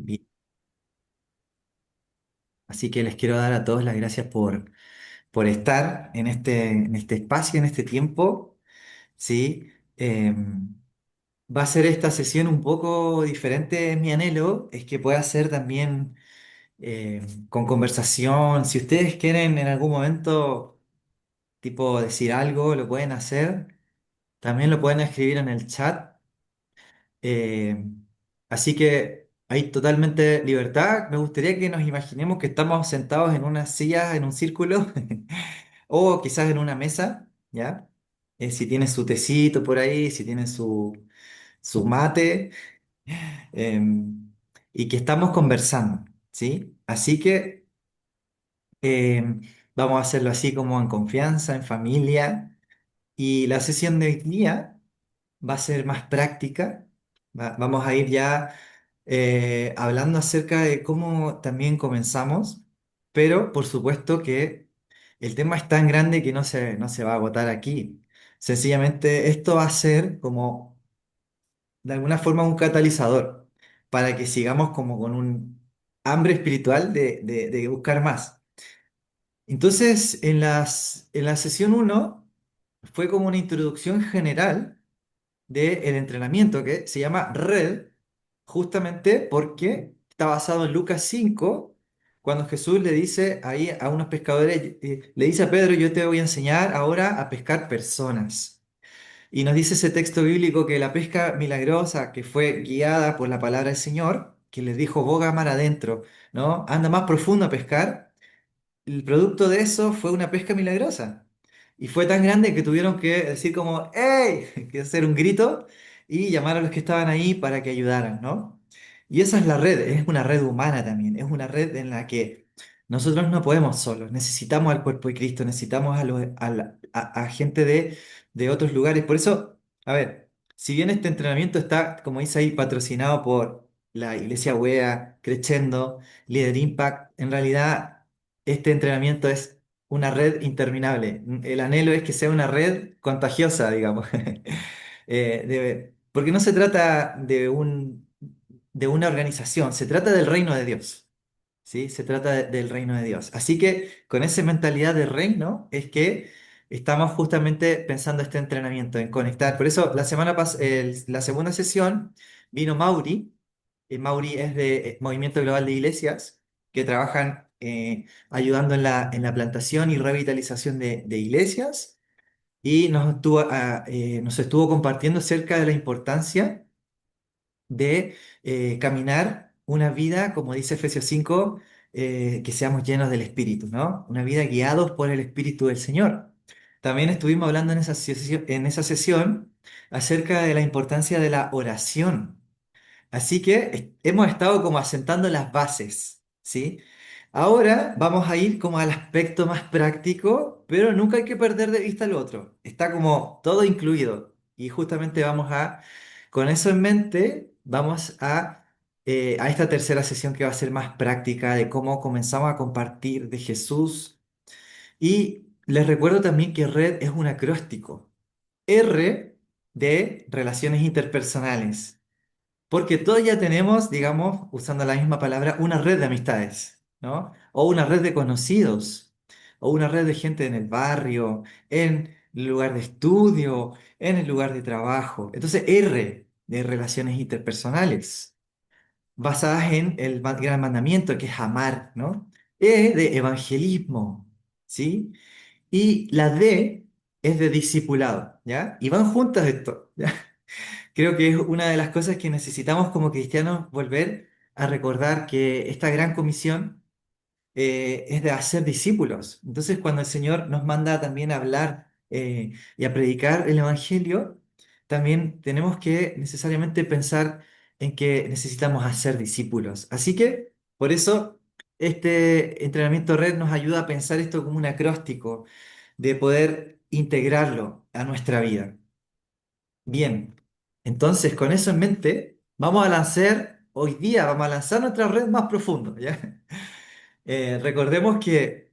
Bien. Así que les quiero dar a todos las gracias por estar en este espacio, en este tiempo, ¿sí? Va a ser esta sesión un poco diferente. Mi anhelo es que pueda ser también con conversación. Si ustedes quieren en algún momento, tipo, decir algo, lo pueden hacer. También lo pueden escribir en el chat. Eh, Así que hay totalmente libertad. Me gustaría que nos imaginemos que estamos sentados en una silla, en un círculo, o quizás en una mesa, ¿ya? Si tienen su tecito por ahí, si tienen su mate, eh, y que estamos conversando, ¿sí? Así que eh, vamos a hacerlo así como en confianza, en familia. Y la sesión de hoy día va a ser más práctica. Vamos a ir ya hablando acerca de cómo también comenzamos, pero por supuesto que el tema es tan grande que no se va a agotar aquí. Sencillamente esto va a ser como de alguna forma un catalizador para que sigamos como con un hambre espiritual de buscar más. Entonces, en la sesión uno fue como una introducción general del entrenamiento que se llama RED, justamente porque está basado en Lucas 5 cuando Jesús le dice ahí a unos pescadores, le dice a Pedro, yo te voy a enseñar ahora a pescar personas. Y nos dice ese texto bíblico que la pesca milagrosa que fue guiada por la palabra del Señor, que les dijo, boga mar adentro, ¿no? Anda más profundo a pescar, el producto de eso fue una pesca milagrosa. Y fue tan grande que tuvieron que decir como, ¡Ey! Que hacer un grito y llamar a los que estaban ahí para que ayudaran, ¿no? Y esa es la red, es una red humana también, es una red en la que nosotros no podemos solos, necesitamos al cuerpo de Cristo, necesitamos a gente de otros lugares. Por eso, a ver, si bien este entrenamiento está, como dice ahí, patrocinado por la Iglesia UEA, Crescendo, Líder Impact, en realidad este entrenamiento es una red interminable. El anhelo es que sea una red contagiosa, digamos. Porque no se trata de una organización, se trata del reino de Dios. ¿Sí? Se trata del reino de Dios. Así que con esa mentalidad de reino es que estamos justamente pensando este entrenamiento, en conectar. Por eso la segunda sesión vino Mauri. Mauri es de Movimiento Global de Iglesias que trabajan ayudando en la plantación y revitalización de iglesias y nos estuvo compartiendo acerca de la importancia de caminar una vida, como dice Efesios 5, que seamos llenos del Espíritu, ¿no? Una vida guiados por el Espíritu del Señor. También estuvimos hablando en esa sesión acerca de la importancia de la oración. Así que hemos estado como asentando las bases, ¿sí? Ahora vamos a ir como al aspecto más práctico, pero nunca hay que perder de vista lo otro. Está como todo incluido. Y justamente con eso en mente, vamos a esta tercera sesión que va a ser más práctica de cómo comenzamos a compartir de Jesús. Y les recuerdo también que red es un acróstico. R de relaciones interpersonales. Porque todos ya tenemos, digamos, usando la misma palabra, una red de amistades, ¿no? O una red de conocidos, o una red de gente en el barrio, en el lugar de estudio, en el lugar de trabajo. Entonces, R de relaciones interpersonales, basadas en el gran mandamiento que es amar, ¿no? E de evangelismo, ¿sí? Y la D es de discipulado, ¿ya? Y van juntas esto, ¿ya? Creo que es una de las cosas que necesitamos como cristianos volver a recordar que esta gran comisión es de hacer discípulos. Entonces, cuando el Señor nos manda también a hablar y a predicar el Evangelio, también tenemos que necesariamente pensar en que necesitamos hacer discípulos. Así que, por eso, este entrenamiento red nos ayuda a pensar esto como un acróstico de poder integrarlo a nuestra vida. Bien, entonces con eso en mente, vamos a lanzar nuestra red más profundo, ¿ya? Recordemos que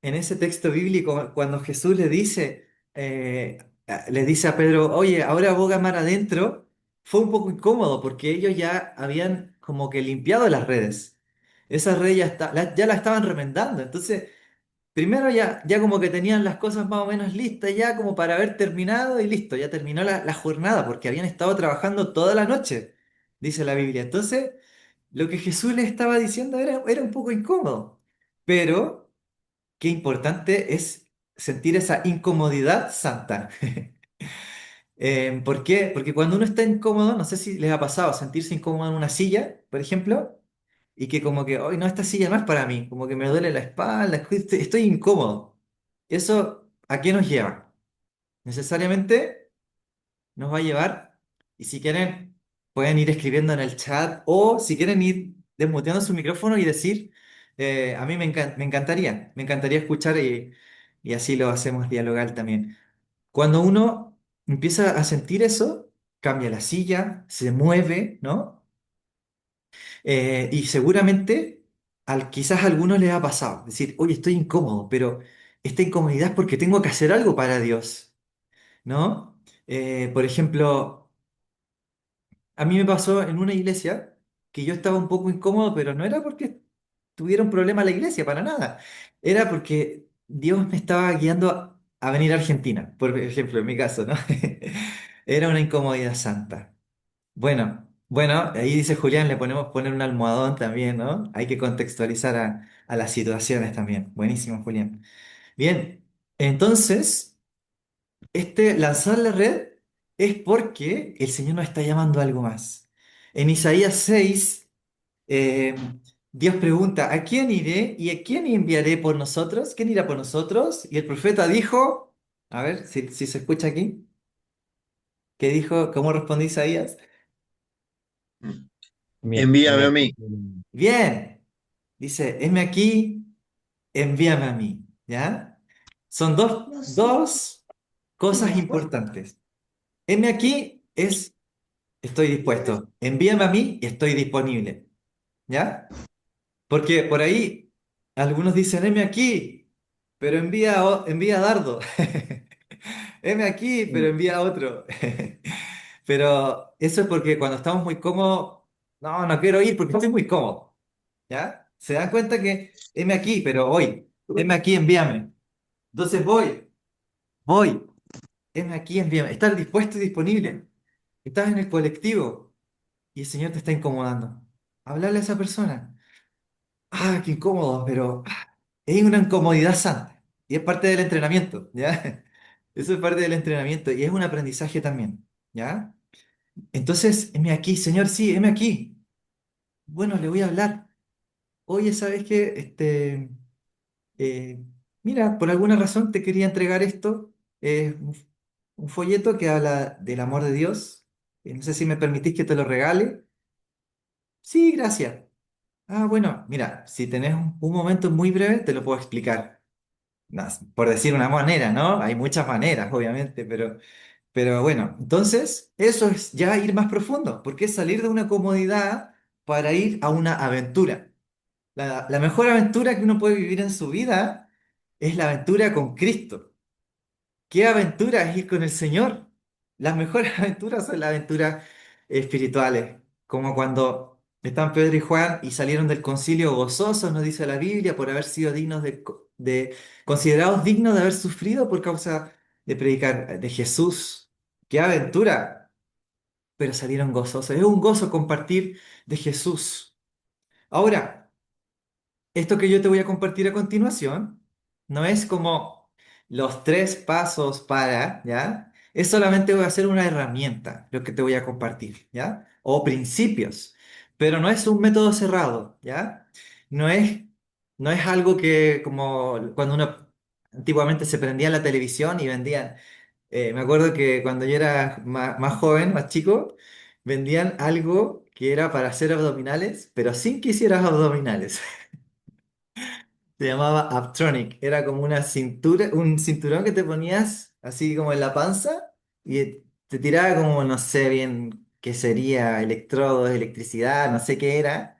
en ese texto bíblico, cuando Jesús le dice a Pedro, oye, ahora boga mar adentro, fue un poco incómodo porque ellos ya habían como que limpiado las redes. Esas redes ya la estaban remendando. Entonces, primero ya como que tenían las cosas más o menos listas ya como para haber terminado y listo, ya terminó la jornada porque habían estado trabajando toda la noche, dice la Biblia. Entonces, lo que Jesús les estaba diciendo era un poco incómodo, pero qué importante es sentir esa incomodidad santa. ¿Por qué? Porque cuando uno está incómodo, no sé si les ha pasado sentirse incómodo en una silla, por ejemplo, y que como que, hoy no, esta silla no es para mí, como que me duele la espalda, estoy incómodo. ¿Eso a qué nos lleva? Necesariamente nos va a llevar, y si quieren, pueden ir escribiendo en el chat o si quieren ir desmuteando su micrófono y decir, a mí me encantaría escuchar y así lo hacemos dialogal también. Cuando uno empieza a sentir eso, cambia la silla, se mueve, ¿no? Y seguramente quizás a algunos les ha pasado, decir, oye, estoy incómodo, pero esta incomodidad es porque tengo que hacer algo para Dios, ¿no? Por ejemplo, a mí me pasó en una iglesia que yo estaba un poco incómodo, pero no era porque tuviera un problema la iglesia, para nada. Era porque Dios me estaba guiando a venir a Argentina, por ejemplo, en mi caso, ¿no? Era una incomodidad santa. Bueno, ahí dice Julián, le ponemos poner un almohadón también, ¿no? Hay que contextualizar a las situaciones también. Buenísimo, Julián. Bien, entonces, lanzar la red es porque el Señor nos está llamando a algo más. En Isaías 6, eh, Dios pregunta, ¿a quién iré y a quién enviaré por nosotros? ¿Quién irá por nosotros? Y el profeta dijo, a ver si se escucha aquí, ¿qué dijo? ¿Cómo respondió Isaías? Envíame a mí. Bien, dice, heme aquí, envíame a mí, ¿ya? Son dos cosas importantes. Heme aquí es, estoy dispuesto. Envíame a mí y estoy disponible, ¿ya? Porque por ahí algunos dicen, heme aquí, pero envía a Dardo. Heme aquí, pero envía a otro. Pero eso es porque cuando estamos muy cómodos, no quiero ir porque estoy muy cómodo. ¿Ya? Se dan cuenta que heme aquí, pero hoy, heme aquí, envíame. Entonces voy, heme aquí, envíame. Estar dispuesto y disponible. Estás en el colectivo y el Señor te está incomodando. Hablarle a esa persona. Ah, qué incómodo, pero es una incomodidad santa. Y es parte del entrenamiento, ¿ya? Eso es parte del entrenamiento y es un aprendizaje también, ¿ya? Entonces, heme aquí, Señor, sí, heme aquí. Bueno, le voy a hablar. Oye, ¿sabes qué? Eh, mira, por alguna razón te quería entregar esto. Es un folleto que habla del amor de Dios. No sé si me permitís que te lo regale. Sí, gracias. Ah, bueno, mira, si tenés un momento muy breve, te lo puedo explicar. No, por decir una manera, ¿no? Hay muchas maneras, obviamente, pero bueno, entonces eso es ya ir más profundo, porque es salir de una comodidad para ir a una aventura. La mejor aventura que uno puede vivir en su vida es la aventura con Cristo. ¿Qué aventura es ir con el Señor? Las mejores aventuras son las aventuras espirituales, como cuando están Pedro y Juan y salieron del concilio gozosos, nos dice la Biblia, por haber sido dignos considerados dignos de haber sufrido por causa de predicar de Jesús. ¡Qué aventura! Pero salieron gozosos. Es un gozo compartir de Jesús. Ahora, esto que yo te voy a compartir a continuación no es como los tres pasos para, ¿ya? Es solamente voy a hacer una herramienta, lo que te voy a compartir, ¿ya? O principios, pero no es un método cerrado, ¿ya? No es, no es algo que como cuando uno antiguamente se prendía la televisión y vendían, me acuerdo que cuando yo era más joven, más chico, vendían algo que era para hacer abdominales, pero sin que hicieras abdominales. Se llamaba Aptronic. Era como una cintura, un cinturón que te ponías así como en la panza y te tiraba como, no sé bien qué sería, electrodos, electricidad, no sé qué era.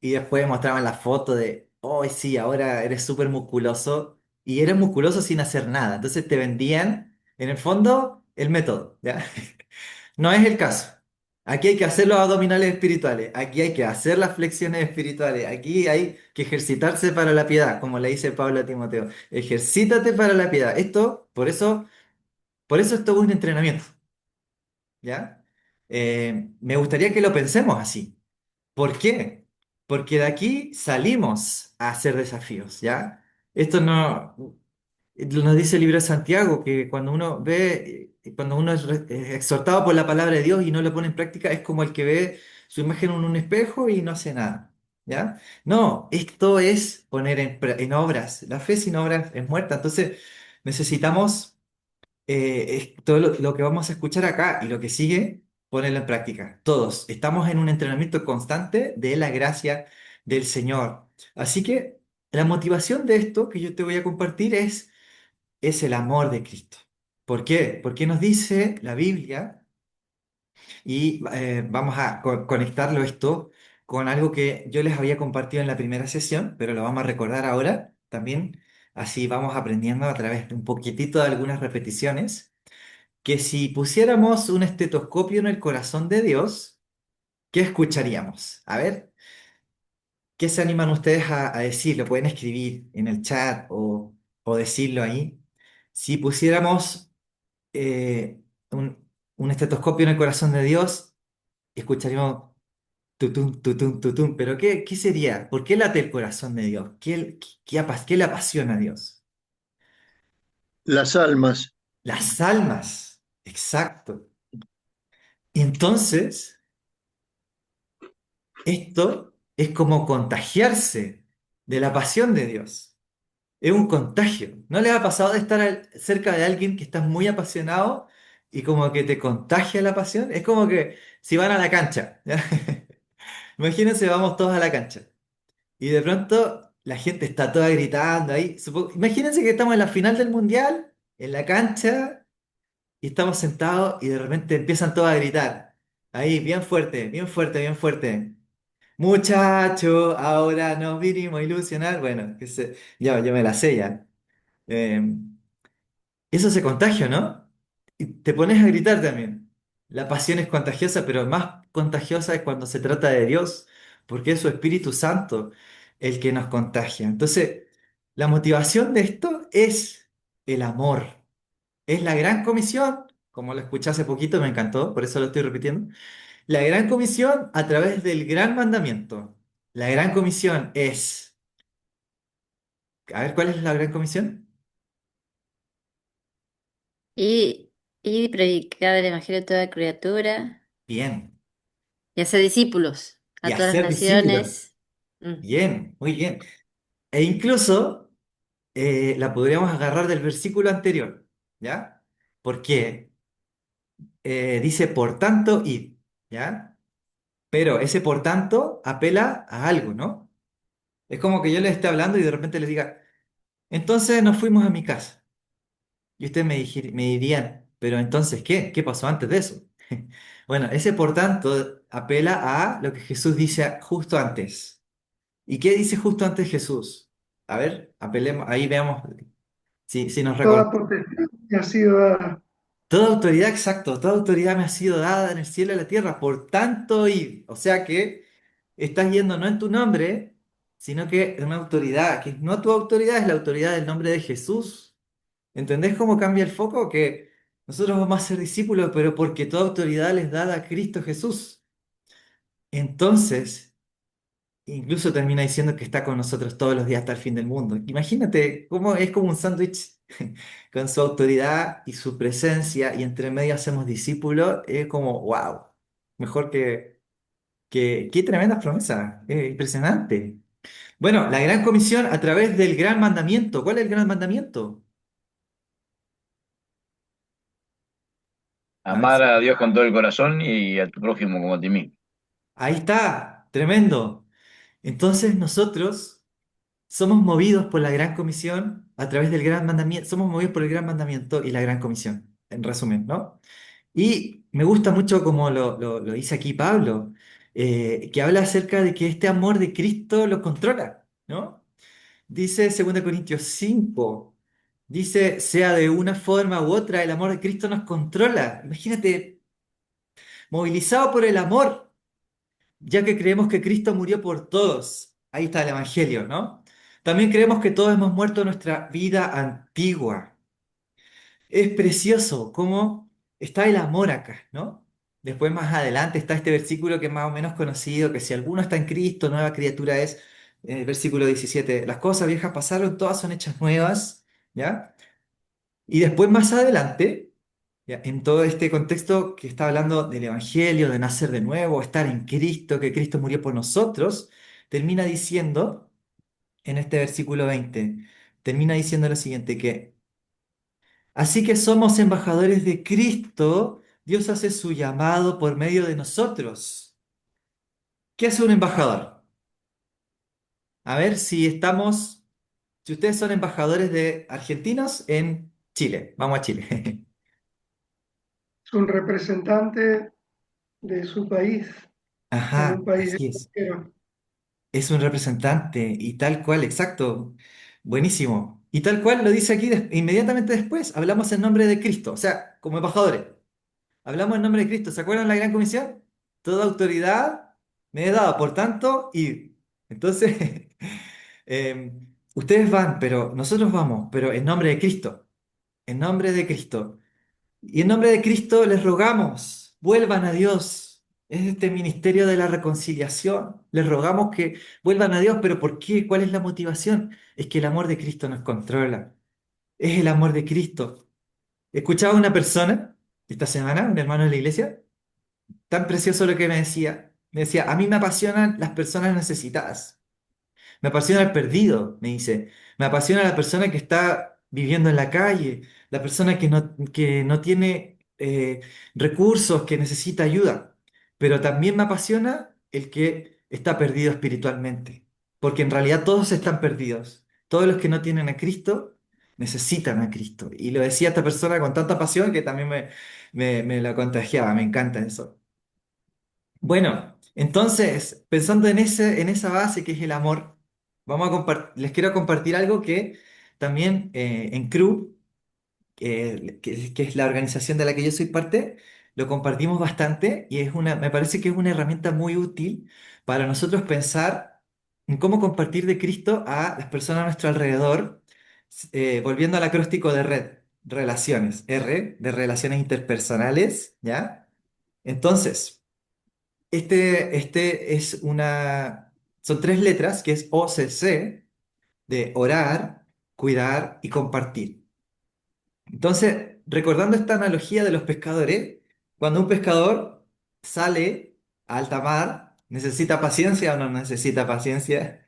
Y después mostraban la foto de, oh, sí, ahora eres súper musculoso. Y eres musculoso sin hacer nada. Entonces te vendían, en el fondo, el método, ¿ya? No es el caso. Aquí hay que hacer los abdominales espirituales, aquí hay que hacer las flexiones espirituales, aquí hay que ejercitarse para la piedad, como le dice Pablo a Timoteo. Ejercítate para la piedad. Por eso esto es un entrenamiento, ¿ya? Me gustaría que lo pensemos así. ¿Por qué? Porque de aquí salimos a hacer desafíos, ¿ya? Esto no, nos dice el libro de Santiago, que cuando uno ve, cuando uno es exhortado por la palabra de Dios y no lo pone en práctica, es como el que ve su imagen en un espejo y no hace nada, ¿ya? No, esto es poner en obras. La fe sin obras es muerta. Entonces necesitamos todo lo que vamos a escuchar acá y lo que sigue, ponerlo en práctica. Todos estamos en un entrenamiento constante de la gracia del Señor. Así que la motivación de esto que yo te voy a compartir es el amor de Cristo. ¿Por qué? Porque nos dice la Biblia y vamos a conectarlo esto con algo que yo les había compartido en la primera sesión, pero lo vamos a recordar ahora también. Así vamos aprendiendo a través de un poquitito de algunas repeticiones que si pusiéramos un estetoscopio en el corazón de Dios, ¿qué escucharíamos? A ver, ¿qué se animan ustedes a decir? Lo pueden escribir en el chat o decirlo ahí. Si pusiéramos un estetoscopio en el corazón de Dios, escucharíamos tutum, tutum, tutum. Pero ¿qué sería? ¿Por qué late el corazón de Dios? ¿Qué le apasiona a Dios? Las almas. Las almas. Exacto. Y entonces, esto es como contagiarse de la pasión de Dios. Es un contagio. ¿No les ha pasado de estar cerca de alguien que estás muy apasionado y como que te contagia la pasión? Es como que si van a la cancha, ¿ya? Imagínense, vamos todos a la cancha y de pronto la gente está toda gritando ahí. Imagínense que estamos en la final del mundial, en la cancha, y estamos sentados y de repente empiezan todos a gritar. Ahí, bien fuerte, bien fuerte, bien fuerte. Muchacho, ahora nos vinimos a ilusionar. Bueno, ya, yo me la sé ya. Eh, Eso se contagia, ¿no? Y te pones a gritar también. La pasión es contagiosa, pero más contagiosa es cuando se trata de Dios, porque es su Espíritu Santo el que nos contagia. Entonces, la motivación de esto es el amor. Es la gran comisión, como lo escuché hace poquito, me encantó, por eso lo estoy repitiendo. La gran comisión a través del gran mandamiento. La gran comisión es, a ver, ¿cuál es la gran comisión? Y, y predicar el evangelio a toda criatura Bien. y hacer discípulos Y a todas las hacer discípulos. naciones. Mm. Bien, muy bien. E incluso la podríamos agarrar del versículo anterior, ¿ya? Porque dice por tanto id, ¿ya? Pero ese por tanto apela a algo, ¿no? Es como que yo les esté hablando y de repente les diga, entonces nos fuimos a mi casa. Y ustedes me dirían, pero entonces, ¿qué? ¿Qué pasó antes de eso? Bueno, ese por tanto apela a lo que Jesús dice justo antes. ¿Y qué dice justo antes Jesús? A ver, apelemos, ahí veamos si nos Toda recordamos. potestad me ha sido dada. Toda autoridad, exacto, toda autoridad me ha sido dada en el cielo y en la tierra, por tanto, y, o sea que estás yendo no en tu nombre, sino que en una autoridad, que no tu autoridad, es la autoridad del nombre de Jesús. ¿Entendés cómo cambia el foco? Que nosotros vamos a ser discípulos, pero porque toda autoridad les dada a Cristo Jesús. Entonces, incluso termina diciendo que está con nosotros todos los días hasta el fin del mundo. Imagínate cómo es como un sándwich con su autoridad y su presencia, y entre medio hacemos discípulos. Es como, wow, mejor qué tremenda promesa, es impresionante. Bueno, la gran comisión a través del gran mandamiento. ¿Cuál es el gran mandamiento? A ver, Amar a Dios con todo el corazón y a tu prójimo como a ti mismo. ahí está, tremendo. Entonces nosotros somos movidos por la gran comisión a través del gran mandamiento, somos movidos por el gran mandamiento y la gran comisión, en resumen, ¿no? Y me gusta mucho como lo dice aquí Pablo, que habla acerca de que este amor de Cristo lo controla, ¿no? Dice 2 Corintios 5, dice, sea de una forma u otra, el amor de Cristo nos controla. Imagínate, movilizado por el amor, ya que creemos que Cristo murió por todos. Ahí está el Evangelio, ¿no? También creemos que todos hemos muerto en nuestra vida antigua. Es precioso cómo está el amor acá, ¿no? Después más adelante está este versículo que es más o menos conocido, que si alguno está en Cristo, nueva criatura es, versículo 17, las cosas viejas pasaron, todas son hechas nuevas, ¿ya? Y después más adelante, ¿ya? En todo este contexto que está hablando del Evangelio, de nacer de nuevo, estar en Cristo, que Cristo murió por nosotros, termina diciendo, en este versículo 20, termina diciendo lo siguiente, que así que somos embajadores de Cristo. Dios hace su llamado por medio de nosotros. ¿Qué hace un embajador? A ver si ustedes son embajadores de argentinos en Chile. Vamos a Chile. Es un representante de su país en un Ajá, país así es. extranjero. Es un representante y tal cual, exacto. Buenísimo. Y tal cual lo dice aquí inmediatamente después. Hablamos en nombre de Cristo, o sea, como embajadores. Hablamos en nombre de Cristo. ¿Se acuerdan de la gran comisión? Toda autoridad me he dado, por tanto, id. Entonces, eh, ustedes van, pero nosotros vamos, pero en nombre de Cristo. En nombre de Cristo. Y en nombre de Cristo les rogamos, vuelvan a Dios. Es este ministerio de la reconciliación. Les rogamos que vuelvan a Dios, pero ¿por qué? ¿Cuál es la motivación? Es que el amor de Cristo nos controla. Es el amor de Cristo. Escuchaba a una persona esta semana, un hermano de la iglesia, tan precioso lo que me decía. Me decía, a mí me apasionan las personas necesitadas. Me apasiona el perdido, me dice. Me apasiona la persona que está viviendo en la calle, la persona que no tiene recursos, que necesita ayuda. Pero también me apasiona el que está perdido espiritualmente. Porque en realidad todos están perdidos. Todos los que no tienen a Cristo necesitan a Cristo. Y lo decía esta persona con tanta pasión que también me la contagiaba. Me encanta eso. Bueno, entonces, pensando en esa base que es el amor, les quiero compartir algo que también en CRU, que es la organización de la que yo soy parte, lo compartimos bastante y me parece que es una herramienta muy útil para nosotros pensar en cómo compartir de Cristo a las personas a nuestro alrededor, volviendo al acróstico de red, relaciones, R, de relaciones interpersonales, ¿ya? Entonces, son tres letras, que es OCC, de orar, cuidar y compartir. Entonces, recordando esta analogía de los pescadores, cuando un pescador sale a alta mar, ¿necesita paciencia o no necesita paciencia?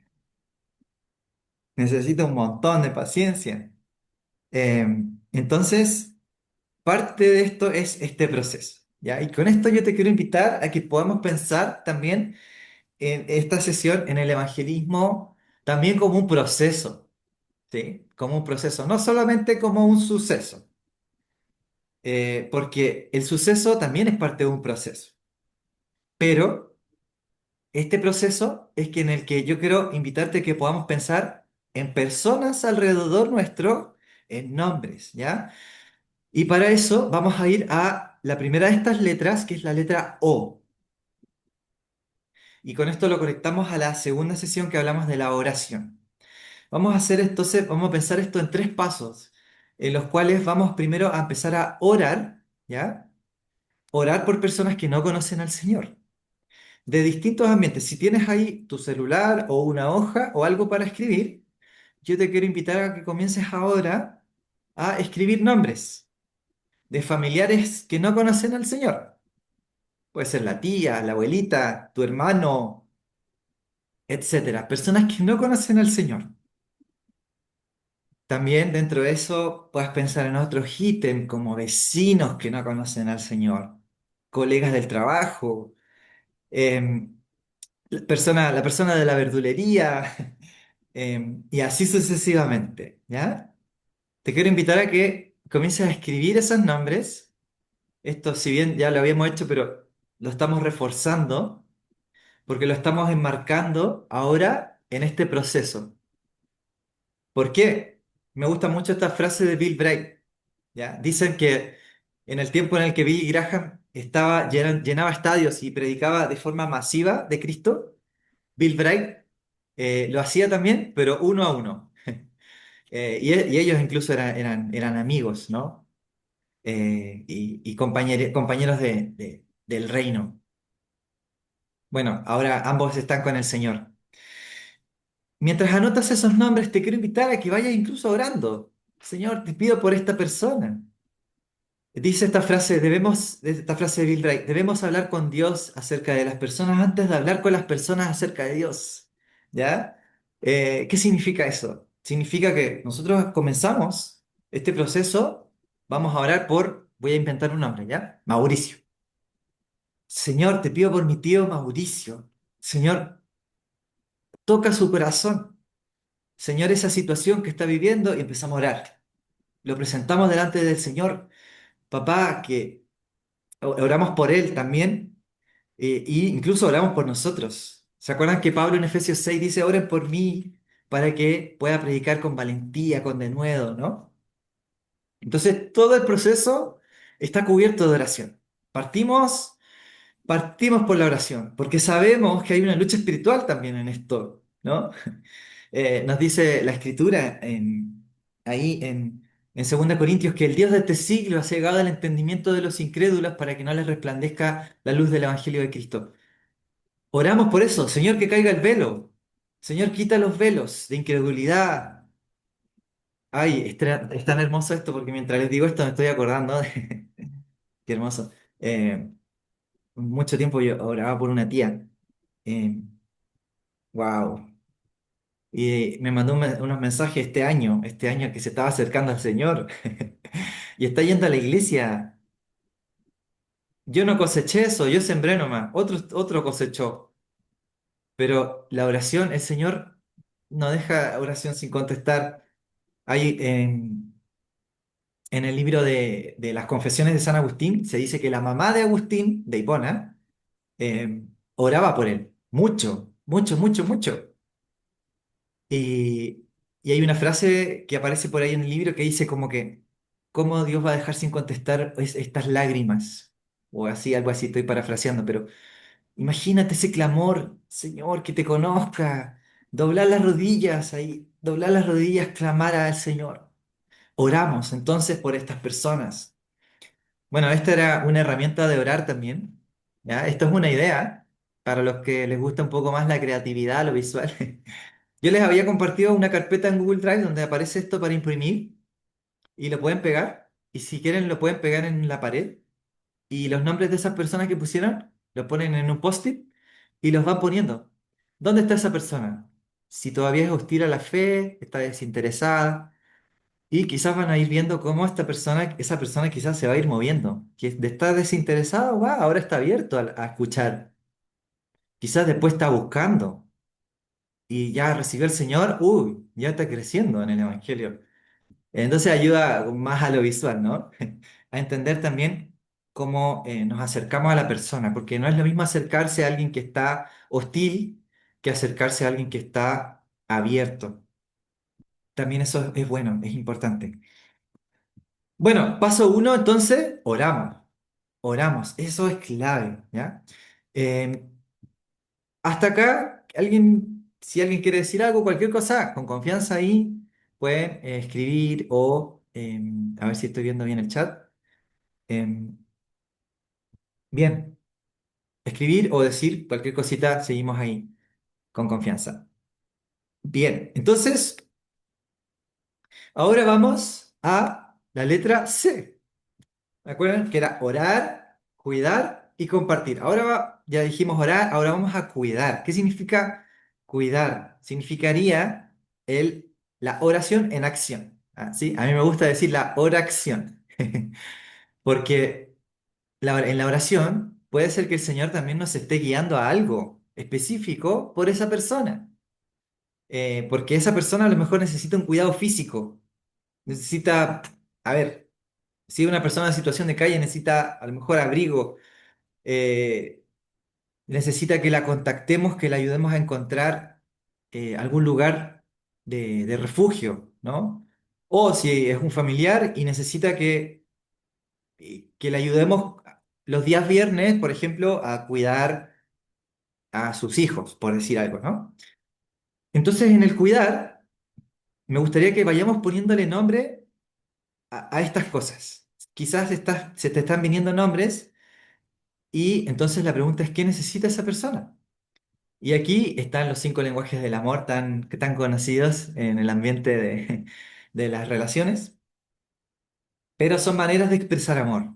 Necesita un montón de paciencia. Eh, entonces, parte de esto es este proceso, ¿ya? Y con esto yo te quiero invitar a que podamos pensar también en esta sesión en el evangelismo también como un proceso, ¿sí? Como un proceso, no solamente como un suceso, porque el suceso también es parte de un proceso, pero este proceso es que en el que yo quiero invitarte a que podamos pensar en personas alrededor nuestro, en nombres, ¿ya? Y para eso vamos a ir a la primera de estas letras, que es la letra O. Y con esto lo conectamos a la segunda sesión que hablamos de la oración. Vamos a hacer entonces, vamos a pensar esto en tres pasos, en los cuales vamos primero a empezar a orar, ¿ya? Orar por personas que no conocen al Señor, de distintos ambientes. Si tienes ahí tu celular o una hoja o algo para escribir, yo te quiero invitar a que comiences ahora a escribir nombres de familiares que no conocen al Señor. Puede ser la tía, la abuelita, tu hermano, etcétera. Personas que no conocen al Señor. También dentro de eso puedes pensar en otros ítems como vecinos que no conocen al Señor, colegas del trabajo, em, la persona de la verdulería, y así sucesivamente, ¿ya? Te quiero invitar a que comiences a escribir esos nombres. Esto, si bien ya lo habíamos hecho, pero lo estamos reforzando porque lo estamos enmarcando ahora en este proceso. ¿Por qué? Me gusta mucho esta frase de Bill Bright. ¿Ya? Dicen que en el tiempo en el que Billy Graham llenaba estadios y predicaba de forma masiva de Cristo, Bill Bright lo hacía también, pero uno a uno. Y ellos incluso eran amigos, ¿no? Y compañeros del reino. Bueno, ahora ambos están con el Señor. Mientras anotas esos nombres, te quiero invitar a que vayas incluso orando. Señor, te pido por esta persona. Dice esta frase de Bill Wright, debemos hablar con Dios acerca de las personas antes de hablar con las personas acerca de Dios. ¿Ya? ¿Qué significa eso? Significa que nosotros comenzamos este proceso, vamos a orar voy a inventar un nombre, ¿ya? Mauricio. Señor, te pido por mi tío Mauricio. Señor, toca su corazón. Señor, esa situación que está viviendo y empezamos a orar. Lo presentamos delante del Señor. Papá, que oramos por él también y incluso oramos por nosotros. ¿Se acuerdan que Pablo en Efesios 6 dice, oren por mí para que pueda predicar con valentía, con denuedo, ¿no? Entonces, todo el proceso está cubierto de oración. Partimos, partimos por la oración, porque sabemos que hay una lucha espiritual también en esto, ¿no? Nos dice la Escritura en 2 Corintios que el Dios de este siglo ha cegado el entendimiento de los incrédulos para que no les resplandezca la luz del Evangelio de Cristo. Oramos por eso, Señor, que caiga el velo. Señor, quita los velos de incredulidad. Ay, es tan hermoso esto porque mientras les digo esto me estoy acordando de... Qué hermoso. Mucho tiempo yo oraba por una tía. Wow. Y me mandó unos mensajes este año que se estaba acercando al Señor. Y está yendo a la iglesia. Yo no coseché eso, yo sembré nomás. Otro cosechó. Pero la oración, el Señor no deja oración sin contestar. Hay en el libro de las Confesiones de San Agustín, se dice que la mamá de Agustín, de Hipona, oraba por él. Mucho, mucho, mucho, mucho. Y, y hay una frase que aparece por ahí en el libro que dice como que, ¿cómo Dios va a dejar sin contestar estas lágrimas? O así, algo así, estoy parafraseando, pero imagínate ese clamor, Señor, que te conozca, doblar las rodillas ahí, doblar las rodillas, clamar al Señor. Oramos entonces por estas personas. Bueno, esta era una herramienta de orar también, ¿ya? Esto es una idea para los que les gusta un poco más la creatividad, lo visual. Yo les había compartido una carpeta en Google Drive donde aparece esto para imprimir y lo pueden pegar. Y si quieren lo pueden pegar en la pared. Y los nombres de esas personas que pusieron los ponen en un post-it y los van poniendo. ¿Dónde está esa persona? Si todavía es hostil a la fe, está desinteresada. Y quizás van a ir viendo cómo esa persona quizás se va a ir moviendo. Que de estar desinteresado, va, ahora está abierto a escuchar. Quizás después está buscando y ya recibió el Señor, uy, ya está creciendo en el Evangelio. Entonces ayuda más a lo visual, ¿no? A entender también cómo nos acercamos a la persona, porque no es lo mismo acercarse a alguien que está hostil que acercarse a alguien que está abierto. También eso es bueno, es importante. Bueno, paso uno, entonces, oramos. Oramos, eso es clave, ¿ya? Eh, Hasta acá, si alguien quiere decir algo, cualquier cosa, con confianza ahí, pueden escribir o, a ver si estoy viendo bien el chat. Em, Bien, escribir o decir cualquier cosita, seguimos ahí, con confianza. Bien, entonces, ahora vamos a la letra C. ¿Me acuerdan? Que era orar, cuidar y compartir. Ya dijimos orar, ahora vamos a cuidar. ¿Qué significa cuidar? Significaría la oración en acción. ¿Ah? ¿Sí? A mí me gusta decir la oración. Porque en la oración puede ser que el Señor también nos esté guiando a algo específico por esa persona. Porque esa persona a lo mejor necesita un cuidado físico. Necesita, a ver, si una persona en situación de calle necesita a lo mejor abrigo, eh, necesita que la contactemos, que la ayudemos a encontrar algún lugar de refugio, ¿no? O si es un familiar y necesita que que le ayudemos los días viernes, por ejemplo, a cuidar a sus hijos, por decir algo, ¿no? Entonces, en el cuidar, me gustaría que vayamos poniéndole nombre a estas cosas. Quizás se te están viniendo nombres y entonces la pregunta es, ¿qué necesita esa persona? Y aquí están los 5 lenguajes del amor tan conocidos en el ambiente de las relaciones, pero son maneras de expresar amor.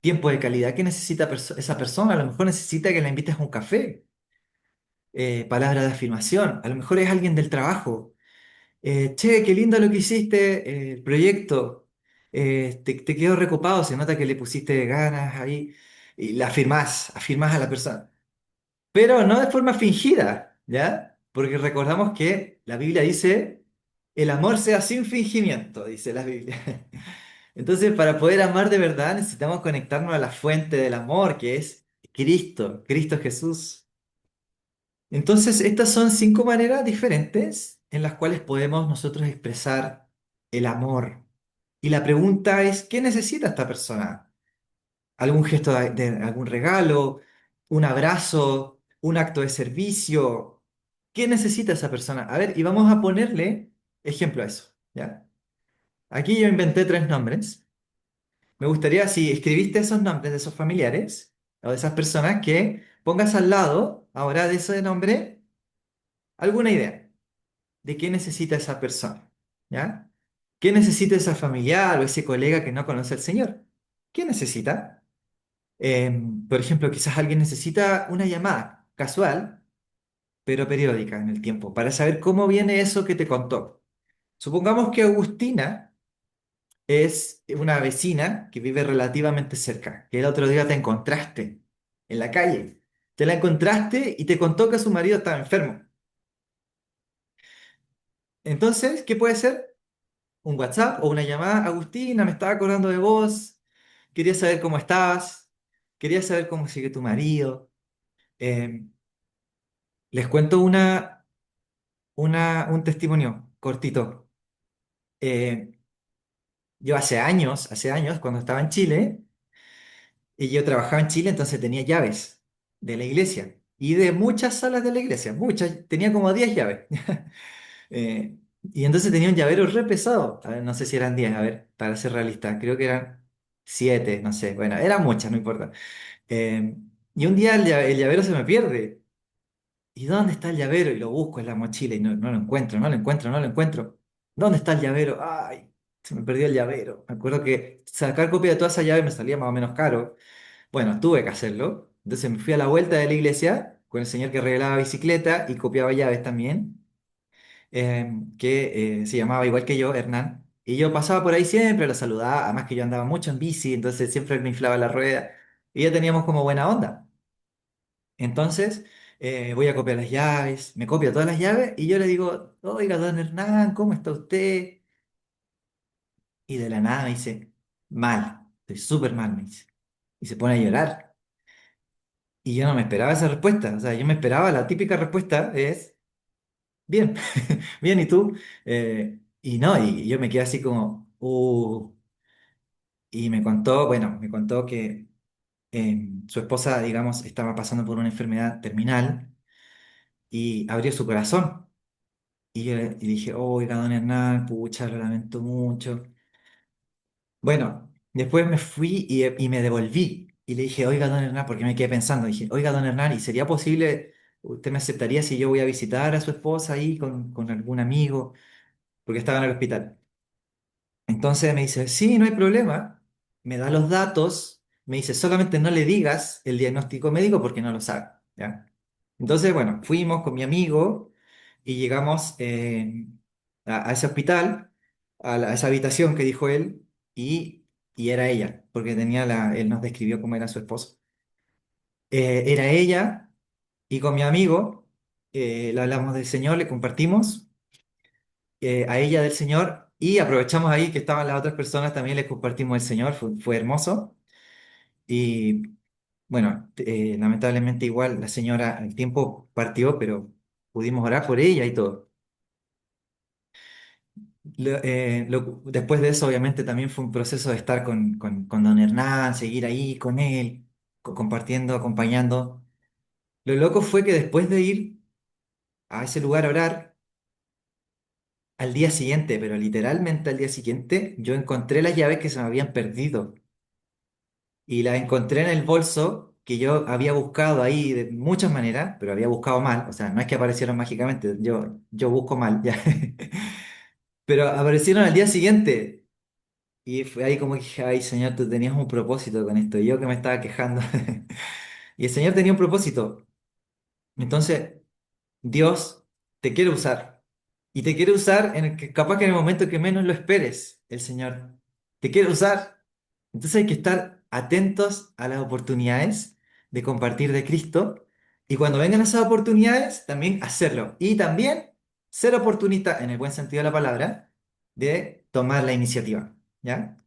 Tiempo de calidad. ¿Qué necesita esa persona? A lo mejor necesita que la invites a un café. Palabra de afirmación. A lo mejor es alguien del trabajo. Che, qué lindo lo que hiciste, el proyecto. Te quedó recopado, se nota que le pusiste ganas ahí. Y la afirmás a la persona. Pero no de forma fingida, ¿ya? Porque recordamos que la Biblia dice, el amor sea sin fingimiento, dice la Biblia. Entonces, para poder amar de verdad, necesitamos conectarnos a la fuente del amor, que es Cristo, Cristo Jesús. Entonces, estas son 5 maneras diferentes en las cuales podemos nosotros expresar el amor. Y la pregunta es, ¿qué necesita esta persona? ¿Algún gesto de algún regalo, un abrazo, un acto de servicio? ¿Qué necesita esa persona? A ver, y vamos a ponerle ejemplo a eso, ¿ya? Aquí yo inventé 3 nombres. Me gustaría, si escribiste esos nombres de esos familiares o de esas personas, que pongas al lado, ahora de ese nombre, alguna idea de qué necesita esa persona, ¿ya? ¿Qué necesita esa familiar o ese colega que no conoce al Señor? ¿Qué necesita? Por ejemplo, quizás alguien necesita una llamada casual, pero periódica en el tiempo, para saber cómo viene eso que te contó. Supongamos que Agustina es una vecina que vive relativamente cerca, que el otro día te encontraste en la calle. Te la encontraste y te contó que su marido estaba enfermo. Entonces, ¿qué puede ser? Un WhatsApp o una llamada. Agustina, me estaba acordando de vos. Quería saber cómo estabas. Quería saber cómo sigue tu marido. Eh, Les cuento un testimonio cortito. Eh, yo hace años, cuando estaba en Chile, y yo trabajaba en Chile, entonces tenía llaves de la iglesia y de muchas salas de la iglesia, muchas, tenía como 10 llaves. Y entonces tenía un llavero re pesado. A ver, no sé si eran 10, a ver, para ser realista, creo que eran 7, no sé, bueno, eran muchas, no importa. Eh, y un día el llavero se me pierde. ¿Y dónde está el llavero? Y lo busco en la mochila y no lo encuentro, no lo encuentro, no lo encuentro. ¿Dónde está el llavero? Ay, se me perdió el llavero. Me acuerdo que sacar copia de toda esa llave me salía más o menos caro. Bueno, tuve que hacerlo. Entonces me fui a la vuelta de la iglesia con el señor que regalaba bicicleta y copiaba llaves también, que se llamaba igual que yo, Hernán. Y yo pasaba por ahí siempre, lo saludaba, además que yo andaba mucho en bici, entonces siempre me inflaba la rueda y ya teníamos como buena onda. Entonces, voy a copiar las llaves, me copia todas las llaves y yo le digo, oiga, don Hernán, ¿cómo está usted? Y de la nada me dice, mal, estoy súper mal, me dice. Y se pone a llorar. Y yo no me esperaba esa respuesta, o sea, yo me esperaba la típica respuesta es, bien, bien, ¿y tú? Y no, y yo me quedé así como, y me contó, bueno, me contó que su esposa, digamos, estaba pasando por una enfermedad terminal y abrió su corazón. Y dije, oiga, don Hernán, pucha, lo lamento mucho. Bueno, después me fui y me devolví. Y le dije, oiga, don Hernán, porque me quedé pensando. Dije, oiga, don Hernán, ¿y sería posible, usted me aceptaría si yo voy a visitar a su esposa ahí con algún amigo? Porque estaba en el hospital. Entonces me dice, sí, no hay problema. Me da los datos. Me dice, solamente no le digas el diagnóstico médico porque no lo sabe. ¿Ya? Entonces, bueno, fuimos con mi amigo y llegamos a ese hospital, a esa habitación que dijo él, y era ella, porque él nos describió cómo era su esposo. Era ella, y con mi amigo le hablamos del Señor, le compartimos a ella del Señor, y aprovechamos ahí que estaban las otras personas, también les compartimos el Señor, fue hermoso. Y bueno, lamentablemente igual la señora el tiempo partió, pero pudimos orar por ella y todo. Después de eso, obviamente, también fue un proceso de estar con don Hernán, seguir ahí con él, compartiendo, acompañando. Lo loco fue que después de ir a ese lugar a orar, al día siguiente, pero literalmente al día siguiente, yo encontré las llaves que se me habían perdido y las encontré en el bolso que yo había buscado ahí de muchas maneras, pero había buscado mal, o sea, no es que aparecieron mágicamente, yo busco mal, ya. Pero aparecieron al día siguiente y fue ahí como que dije, ay, Señor, tú tenías un propósito con esto, y yo que me estaba quejando. Y el Señor tenía un propósito. Entonces, Dios te quiere usar. Y te quiere usar capaz que en el momento que menos lo esperes, el Señor te quiere usar. Entonces hay que estar atentos a las oportunidades de compartir de Cristo. Y cuando vengan esas oportunidades, también hacerlo. Y también ser oportunista, en el buen sentido de la palabra, de tomar la iniciativa. ¿Ya?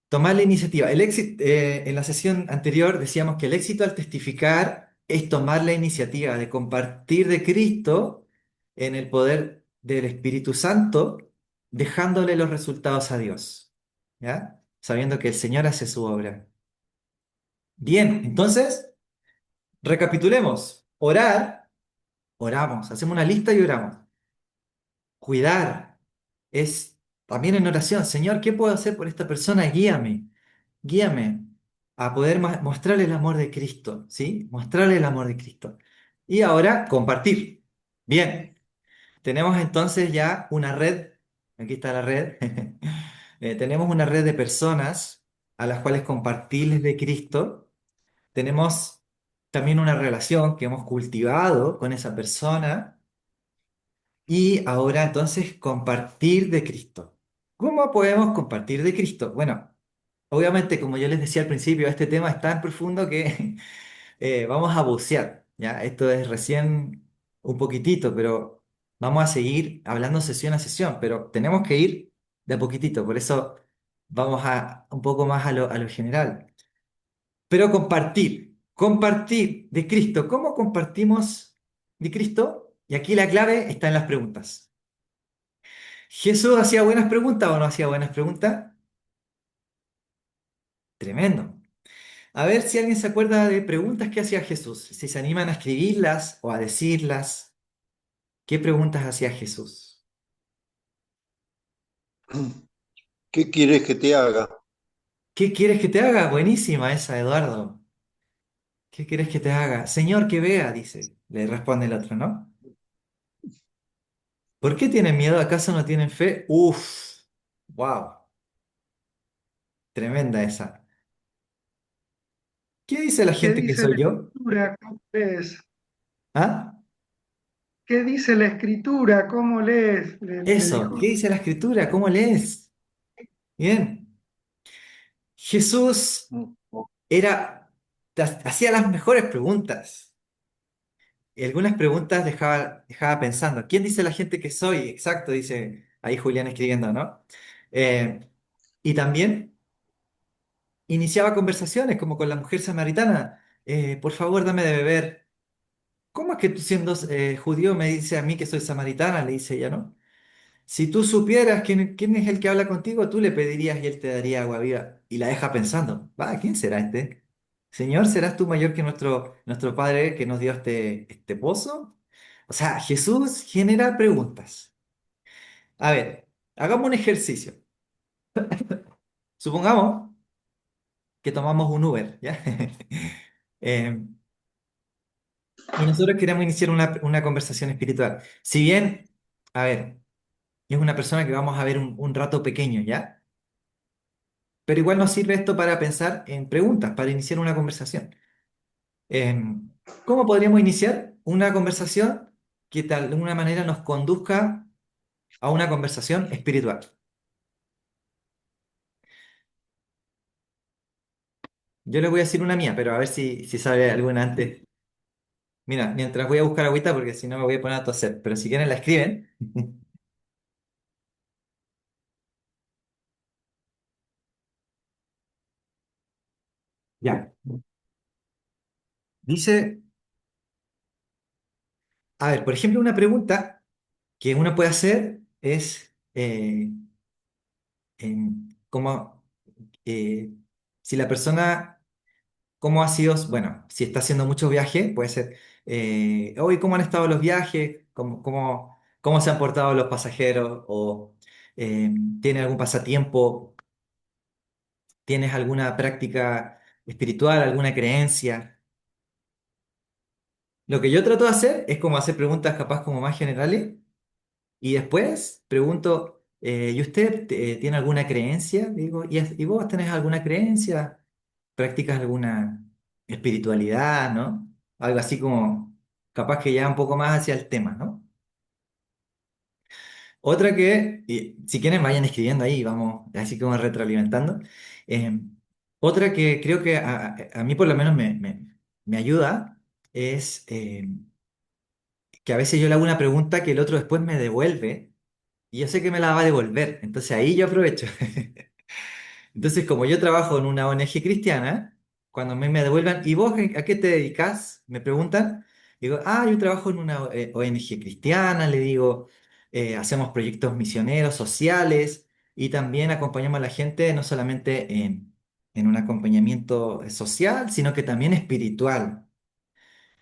Tomar la iniciativa. El éxito, en la sesión anterior decíamos que el éxito al testificar es tomar la iniciativa de compartir de Cristo en el poder del Espíritu Santo, dejándole los resultados a Dios, ¿ya? Sabiendo que el Señor hace su obra. Bien, entonces, recapitulemos. Orar, oramos, hacemos una lista y oramos. Cuidar es también en oración. Señor, ¿qué puedo hacer por esta persona? Guíame. Guíame a poder mostrarle el amor de Cristo, ¿sí? Mostrarle el amor de Cristo. Y ahora compartir. Bien, tenemos entonces ya una red, aquí está la red. Tenemos una red de personas a las cuales compartirles de Cristo. Tenemos también una relación que hemos cultivado con esa persona y ahora entonces compartir de Cristo. ¿Cómo podemos compartir de Cristo? Bueno, obviamente, como yo les decía al principio, este tema es tan profundo que vamos a bucear, ¿ya? Esto es recién un poquitito, pero vamos a seguir hablando sesión a sesión, pero tenemos que ir de a poquitito, por eso vamos a un poco más a lo general. Pero compartir de Cristo, ¿cómo compartimos de Cristo? Y aquí la clave está en las preguntas. ¿Jesús hacía buenas preguntas o no hacía buenas preguntas? Tremendo. A ver si alguien se acuerda de preguntas que hacía Jesús, si se animan a escribirlas o a decirlas. ¿Qué preguntas hacía Jesús? ¿Qué quieres que te haga? ¿Qué quieres que te haga? Buenísima esa, Eduardo. ¿Qué quieres que te haga? Señor, que vea, dice. Le responde el otro, ¿no? ¿Por qué tienen miedo? ¿Acaso no tienen fe? Uf, wow, tremenda esa. ¿Qué dice la ¿Qué gente que dice la soy yo? escritura? ¿Cómo lees? ¿Ah? ¿Qué dice la escritura? ¿Cómo lees? Le Eso, dijo. ¿qué dice la escritura? ¿Cómo lees? Bien. Jesús era, hacía las mejores preguntas. Y algunas preguntas dejaba pensando. ¿Quién dice la gente que soy? Exacto, dice ahí Julián escribiendo, ¿no? Eh, y también iniciaba conversaciones como con la mujer samaritana. Por favor, dame de beber. ¿Cómo es que tú siendo judío me dices a mí que soy samaritana? Le dice ella, ¿no? Si tú supieras quién es el que habla contigo, tú le pedirías y él te daría agua viva. Y la deja pensando, va, ¿quién será este? Señor, ¿serás tú mayor que nuestro Padre que nos dio este pozo? O sea, Jesús genera preguntas. A ver, hagamos un ejercicio. Supongamos que tomamos un Uber, ¿ya? Eh, y nosotros queremos iniciar una conversación espiritual. Si bien, a ver, es una persona que vamos a ver un rato pequeño, ¿ya? Pero igual nos sirve esto para pensar en preguntas, para iniciar una conversación. ¿Cómo podríamos iniciar una conversación que de alguna manera nos conduzca a una conversación espiritual? Yo les voy a decir una mía, pero a ver si sabe alguna antes. Mira, mientras voy a buscar agüita porque si no me voy a poner a toser, pero si quieren la escriben. Ya. Dice, a ver, por ejemplo, una pregunta que uno puede hacer es, eh, cómo, eh, si la persona, cómo ha sido, bueno, si está haciendo muchos viajes, puede ser, hoy, ¿cómo han estado los viajes? ¿Cómo se han portado los pasajeros? ¿O tiene algún pasatiempo? ¿Tienes alguna práctica espiritual, alguna creencia? Lo que yo trato de hacer es como hacer preguntas capaz como más generales y después pregunto, ¿y usted tiene alguna creencia? Digo, ¿y vos tenés alguna creencia? ¿Practicas alguna espiritualidad, no? Algo así como capaz que ya un poco más hacia el tema, ¿no? Otra que, y si quieren vayan escribiendo ahí, vamos así como retroalimentando. Eh, Otra que creo que a mí por lo menos me ayuda es que a veces yo le hago una pregunta que el otro después me devuelve y yo sé que me la va a devolver, entonces ahí yo aprovecho. Entonces, como yo trabajo en una ONG cristiana, cuando a mí me devuelvan, ¿y vos a qué te dedicas? Me preguntan. Digo, yo trabajo en una ONG cristiana, le digo, hacemos proyectos misioneros, sociales, y también acompañamos a la gente no solamente en un acompañamiento social, sino que también espiritual.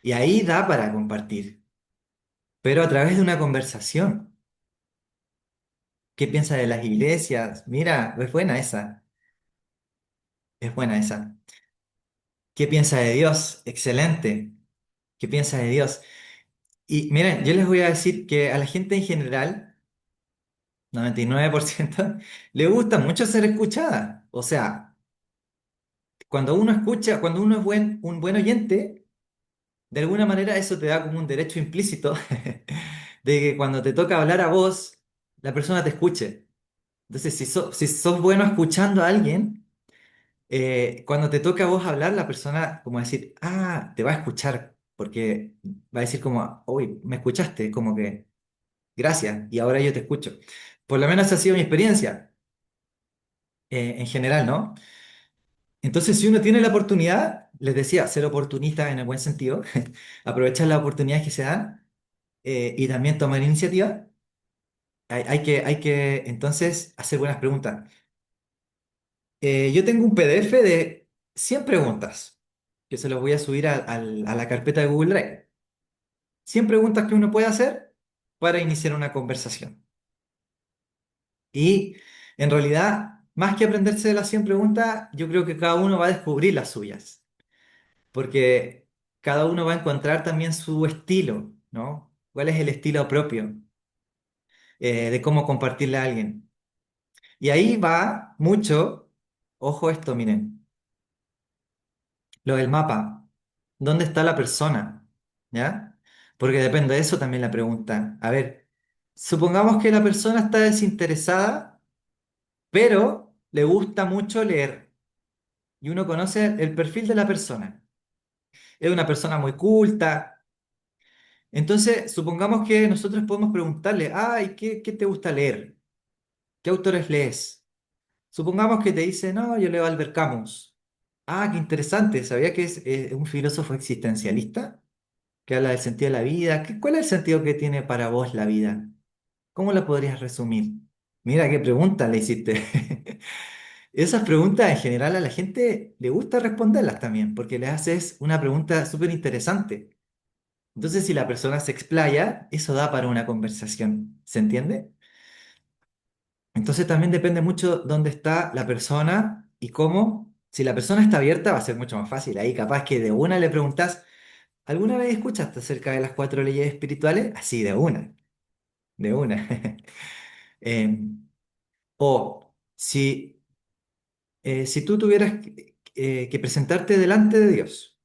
Y ahí da para compartir, pero a través de una conversación. ¿Qué piensa de las iglesias? Mira, es buena esa, es buena esa. ¿Qué piensa de Dios? Excelente. ¿Qué piensa de Dios? Y miren, yo les voy a decir que a la gente en general, 99%, le gusta mucho ser escuchada. O sea, cuando uno escucha, cuando uno es un buen oyente, de alguna manera eso te da como un derecho implícito de que cuando te toca hablar a vos, la persona te escuche. Entonces, si sos bueno escuchando a alguien, cuando te toca a vos hablar, la persona como decir, te va a escuchar, porque va a decir como, uy, me escuchaste, como que, gracias, y ahora yo te escucho. Por lo menos esa ha sido mi experiencia, en general, ¿no? Entonces, si uno tiene la oportunidad, les decía, ser oportunista en el buen sentido, aprovechar las oportunidades que se dan y también tomar iniciativa, hay que entonces hacer buenas preguntas. Yo tengo un PDF de 100 preguntas que se los voy a subir a la carpeta de Google Drive. 100 preguntas que uno puede hacer para iniciar una conversación. Y en realidad, más que aprenderse de las 100 preguntas, yo creo que cada uno va a descubrir las suyas, porque cada uno va a encontrar también su estilo, ¿no? ¿Cuál es el estilo propio de cómo compartirle a alguien? Y ahí va mucho, ojo esto, miren. Lo del mapa, ¿dónde está la persona? ¿Ya? Porque depende de eso también la pregunta. A ver, supongamos que la persona está desinteresada, pero le gusta mucho leer. Y uno conoce el perfil de la persona. Es una persona muy culta. Entonces, supongamos que nosotros podemos preguntarle, ¿qué te gusta leer? ¿Qué autores lees? Supongamos que te dice, no, yo leo a Albert Camus. Qué interesante. ¿Sabía que es un filósofo existencialista? Que habla del sentido de la vida. ¿Cuál es el sentido que tiene para vos la vida? ¿Cómo lo podrías resumir? Mira qué pregunta le hiciste. Esas preguntas en general a la gente le gusta responderlas también, porque le haces una pregunta súper interesante. Entonces, si la persona se explaya, eso da para una conversación. ¿Se entiende? Entonces también depende mucho dónde está la persona y cómo. Si la persona está abierta, va a ser mucho más fácil. Ahí capaz que de una le preguntas, ¿alguna vez escuchaste acerca de las cuatro leyes espirituales? Así, de una, de una. O si tú tuvieras que presentarte delante de Dios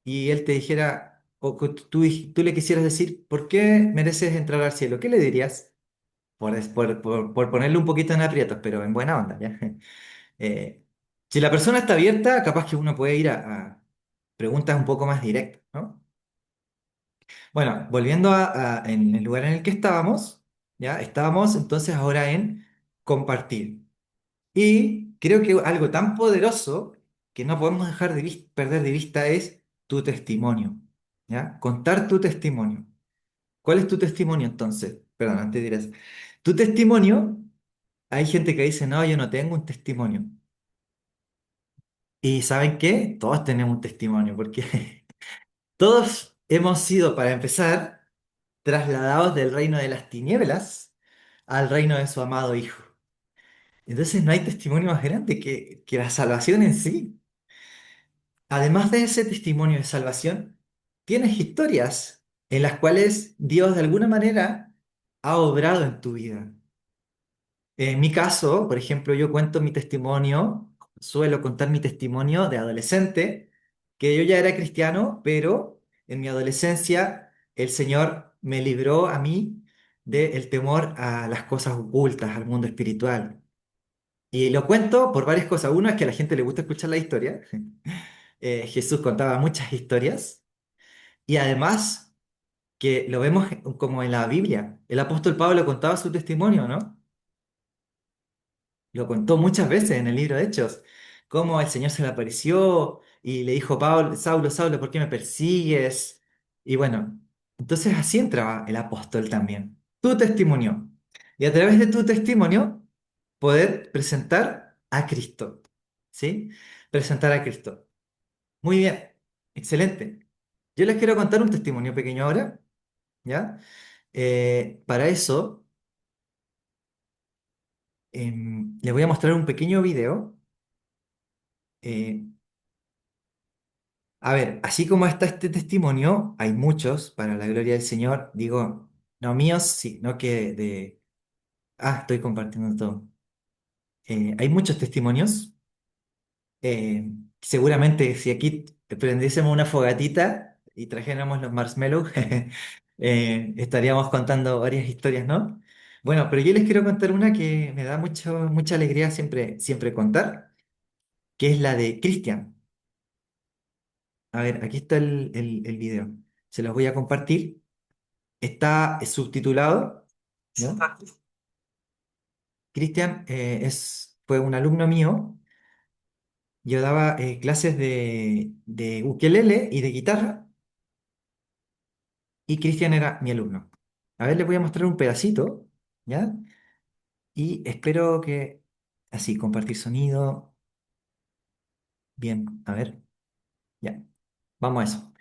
y Él te dijera, o que tú le quisieras decir, ¿por qué mereces entrar al cielo? ¿Qué le dirías? Por ponerle un poquito en aprietos, pero en buena onda, ¿ya? Eh, si la persona está abierta, capaz que uno puede ir a preguntas un poco más directas, ¿no? Bueno, volviendo en el lugar en el que estábamos, ¿ya? Estábamos entonces ahora en compartir. Y creo que algo tan poderoso que no podemos dejar perder de vista es tu testimonio, ¿ya? Contar tu testimonio. ¿Cuál es tu testimonio entonces? Perdón, antes de ir a eso. Tu testimonio, hay gente que dice, no, yo no tengo un testimonio. Y ¿saben qué? Todos tenemos un testimonio, porque todos hemos sido, para empezar, trasladados del reino de las tinieblas al reino de su amado Hijo. Entonces no hay testimonio más grande que la salvación en sí. Además de ese testimonio de salvación, tienes historias en las cuales Dios de alguna manera ha obrado en tu vida. En mi caso, por ejemplo, yo cuento mi testimonio, suelo contar mi testimonio de adolescente, que yo ya era cristiano, pero en mi adolescencia el Señor me libró a mí del temor a las cosas ocultas, al mundo espiritual. Y lo cuento por varias cosas. Uno es que a la gente le gusta escuchar la historia. Jesús contaba muchas historias. Y además que lo vemos como en la Biblia. El apóstol Pablo contaba su testimonio, ¿no? Lo contó muchas veces en el libro de Hechos, cómo el Señor se le apareció y le dijo, Pablo, Saulo, Saulo, ¿por qué me persigues? Y bueno, entonces así entraba el apóstol también. Tu testimonio. Y a través de tu testimonio, poder presentar a Cristo. ¿Sí? Presentar a Cristo. Muy bien, excelente. Yo les quiero contar un testimonio pequeño ahora, ¿ya? Para eso, les voy a mostrar un pequeño video. eh, A ver, así como está este testimonio, hay muchos para la gloria del Señor, digo, no míos, sino que de... Ah, estoy compartiendo todo. Hay muchos testimonios. eh, Seguramente si aquí prendiésemos una fogatita y trajéramos los marshmallows, estaríamos contando varias historias, ¿no? Bueno, pero yo les quiero contar una que me da mucha alegría siempre contar, que es la de Cristian. A ver, aquí está el video. Se los voy a compartir. Está subtitulado, ¿no? Cristian fue un alumno mío. Yo daba clases de ukelele y de guitarra, y Cristian era mi alumno. A ver, les voy a mostrar un pedacito, ¿ya? Y espero que, así, compartir sonido. Bien, a ver, ya. Vamos a eso.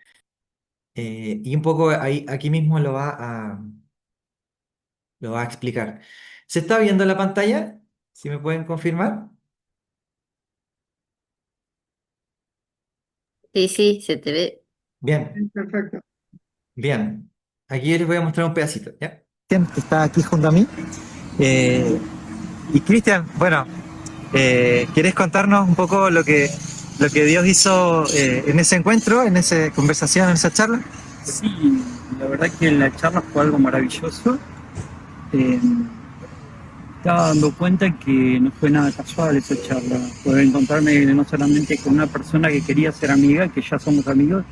Y un poco ahí, aquí mismo lo va a explicar. ¿Se está viendo la pantalla? ¿Si me pueden confirmar? Sí, sí, se te ve. Bien. Sí, perfecto. Bien, aquí les voy a mostrar un pedacito, ¿ya? Cristian, que está aquí junto a mí. Eh, y Cristian, bueno, ¿quieres contarnos un poco lo que Dios hizo en ese encuentro, en esa conversación, en esa charla? Sí, la verdad que la charla fue algo maravilloso. Eh, Estaba dando cuenta que no fue nada casual esa charla. Poder encontrarme no solamente con una persona que quería ser amiga, que ya somos amigos,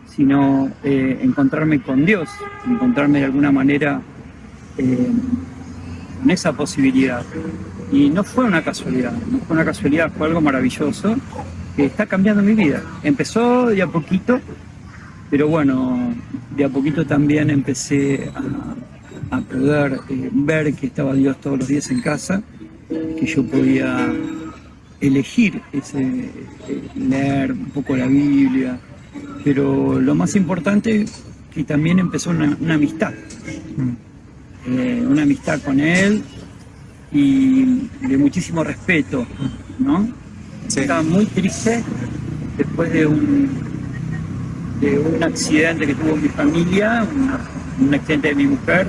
sino encontrarme con Dios, encontrarme de alguna manera con esa posibilidad. Y no fue una casualidad, no fue una casualidad, fue algo maravilloso que está cambiando mi vida. Empezó de a poquito, pero bueno, de a poquito también empecé a poder ver que estaba Dios todos los días en casa, que yo podía elegir leer un poco la Biblia, pero lo más importante que también empezó una amistad, una amistad con Él y de muchísimo respeto, ¿no? Sí. Estaba muy triste después de un accidente que tuvo mi familia, un accidente de mi mujer.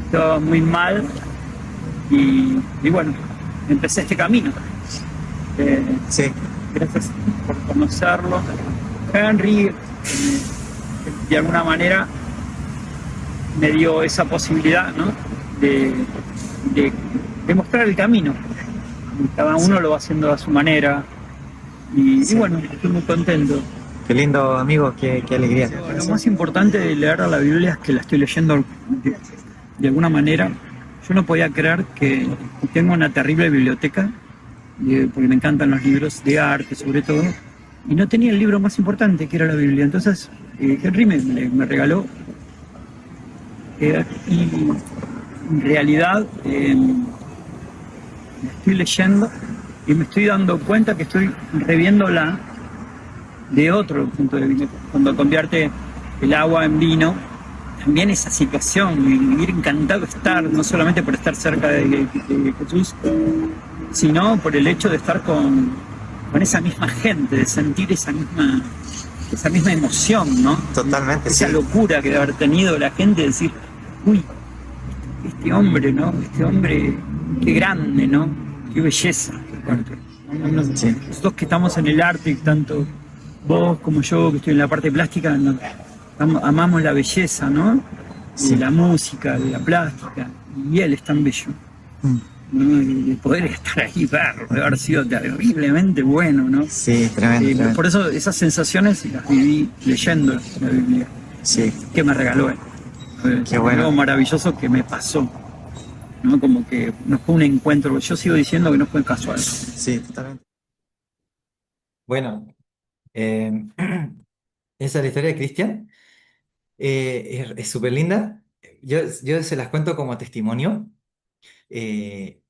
Estaba muy mal y bueno, empecé este camino. Sí. Gracias por conocerlo. Henry, de alguna manera, me dio esa posibilidad, ¿no? de mostrar el camino. Cada uno lo va haciendo a su manera y bueno, estoy muy contento. Qué lindo, amigo, qué alegría. Lo más importante de leer la Biblia es que la estoy leyendo de alguna manera. Yo no podía creer que tengo una terrible biblioteca, porque me encantan los libros de arte sobre todo, y no tenía el libro más importante, que era la Biblia. Entonces Henry me regaló Y en realidad estoy leyendo y me estoy dando cuenta que estoy reviéndola de otro punto de vista. Cuando convierte el agua en vino, también esa situación, vivir encantado de estar, no solamente por estar cerca de Jesús, sino por el hecho de estar con esa misma gente, de sentir esa misma emoción, ¿no? Totalmente, Esa sí. locura que debe haber tenido la gente de decir, uy, este hombre, ¿no? Este hombre, qué grande, ¿no? Qué belleza. Sí. Nosotros que estamos en el arte, tanto vos como yo, que estoy en la parte plástica, amamos la belleza, ¿no? Sí. De la música, de la plástica, y él es tan bello. Mm. ¿No? Y poder estar ahí, verlo, debe haber sido terriblemente bueno, ¿no? Sí, tremendo, tremendo. Por eso esas sensaciones las viví leyendo la Biblia, Sí, que me regaló él. qué bueno. Algo maravilloso que me pasó, ¿no? Como que no fue un encuentro, yo sigo diciendo que no fue casual. Sí, totalmente. Bueno, eh, esa es la historia de Cristian. Es súper linda. Yo se las cuento como testimonio, eh,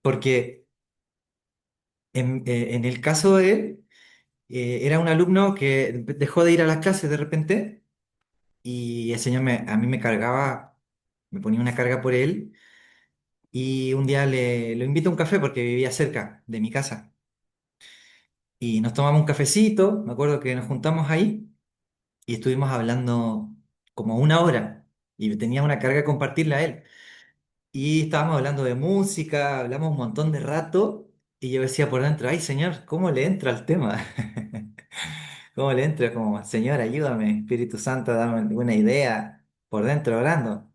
porque en el caso de él, era un alumno que dejó de ir a las clases de repente y el Señor a mí me cargaba, me ponía una carga por él y un día lo invito a un café porque vivía cerca de mi casa y nos tomamos un cafecito, me acuerdo que nos juntamos ahí y estuvimos hablando como una hora y tenía una carga que compartirle a él. Y estábamos hablando de música, hablamos un montón de rato y yo decía por dentro, ay Señor, ¿cómo le entra al tema? ¿Cómo le entra? Como, Señor, ayúdame, Espíritu Santo, dame alguna idea por dentro orando.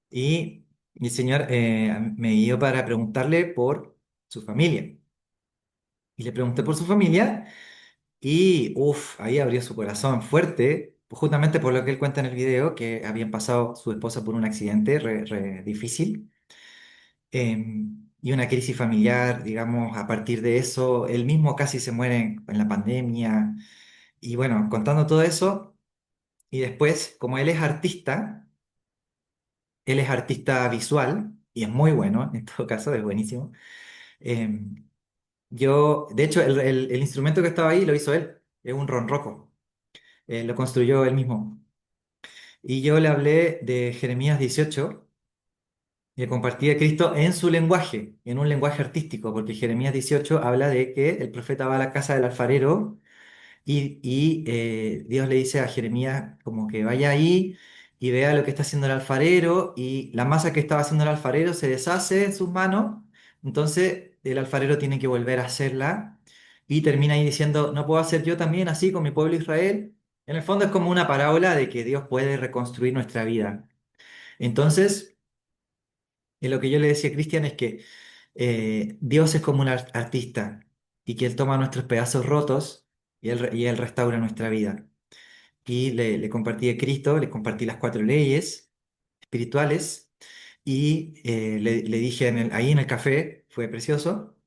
Y el Señor me dio para preguntarle por su familia. Y le pregunté por su familia y, uff, ahí abrió su corazón fuerte, justamente por lo que él cuenta en el video, que habían pasado su esposa por un accidente re difícil. Y una crisis familiar, digamos, a partir de eso, él mismo casi se muere en la pandemia. Y bueno, contando todo eso, y después, como él es artista visual, y es muy bueno, en todo caso, es buenísimo. De hecho, el instrumento que estaba ahí lo hizo él, es un ronroco, lo construyó él mismo. Y yo le hablé de Jeremías 18 y le compartí a Cristo en su lenguaje, en un lenguaje artístico, porque Jeremías 18 habla de que el profeta va a la casa del alfarero y Dios le dice a Jeremías como que vaya ahí y vea lo que está haciendo el alfarero y la masa que estaba haciendo el alfarero se deshace en sus manos, entonces el alfarero tiene que volver a hacerla y termina ahí diciendo, ¿no puedo hacer yo también así con mi pueblo Israel? En el fondo es como una parábola de que Dios puede reconstruir nuestra vida. Entonces, lo que yo le decía a Cristian es que Dios es como un artista y que Él toma nuestros pedazos rotos y Él restaura nuestra vida. Y le compartí a Cristo, le compartí las cuatro leyes espirituales y le dije ahí en el café, fue precioso,